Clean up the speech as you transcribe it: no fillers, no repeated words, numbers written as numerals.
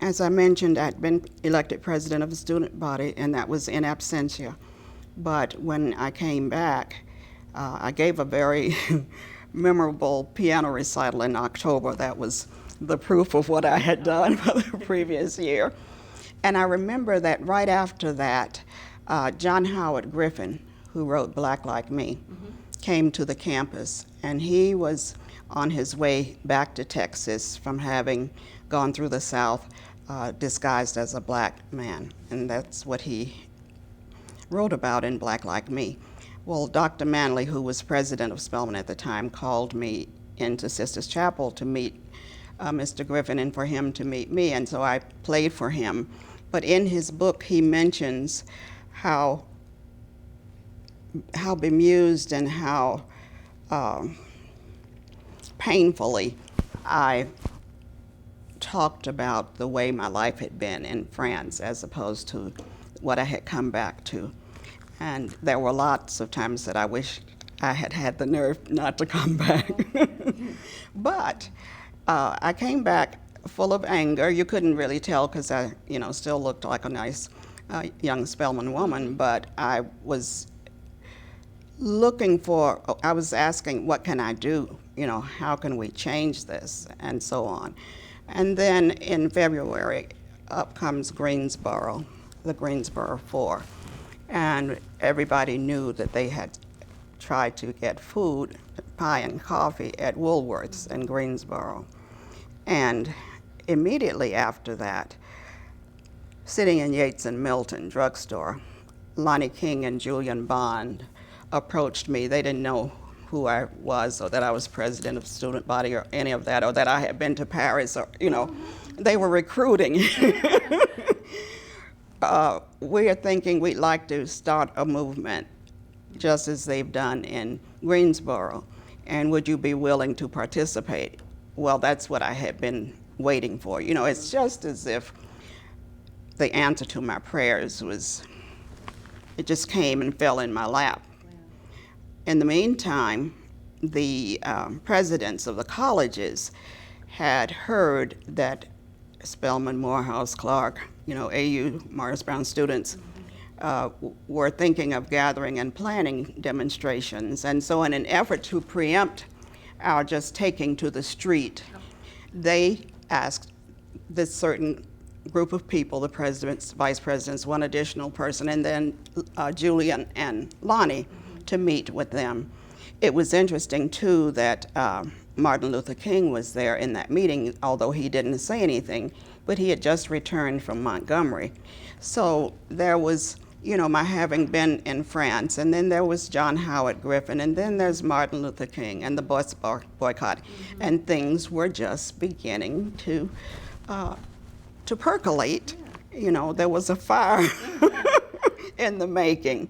as I mentioned, I'd been elected president of the student body, and that was in absentia. But when I came back, I gave a very memorable piano recital in October. That was the proof of what I had done for the previous year. And I remember that right after that, John Howard Griffin, who wrote Black Like Me, came to the campus, and he was on his way back to Texas from having gone through the South disguised as a black man, and that's what he wrote about in Black Like Me. Well, Dr. Manley, who was president of Spelman at the time, called me into Sisters Chapel to meet Mr. Griffin and for him to meet me, and so I played for him. But in his book, he mentions how bemused and how painfully I talked about the way my life had been in France as opposed to what I had come back to. And there were lots of times that I wish I had had the nerve not to come back. But I came back full of anger. You couldn't really tell because I, still looked like a nice young Spelman woman, but I was I was asking, what can I do? How can we change this? And so on. And then in February, up comes Greensboro, the Greensboro Four. And everybody knew that they had tried to get food, pie and coffee at Woolworth's in Greensboro. And immediately after that, sitting in Yates and Milton drugstore, Lonnie King and Julian Bond approached me. They didn't know who I was or that I was president of the student body or any of that, or that I had been to Paris, or, they were recruiting. We're thinking we'd like to start a movement just as they've done in Greensboro, and would you be willing to participate? Well, that's what I had been waiting for. It's just as if the answer to my prayers it just came and fell in my lap. In the meantime, the presidents of the colleges had heard that Spelman, Morehouse, Clark, AU, Morris Brown students were thinking of gathering and planning demonstrations. And so in an effort to preempt our just taking to the street, they asked this certain group of people, the presidents, vice presidents, one additional person, and then Julian and Lonnie, to meet with them. It was interesting, too, that Martin Luther King was there in that meeting, although he didn't say anything, but he had just returned from Montgomery. So there was, my having been in France, and then there was John Howard Griffin, and then there's Martin Luther King and the bus boycott, and things were just beginning to percolate. There was a fire in the making.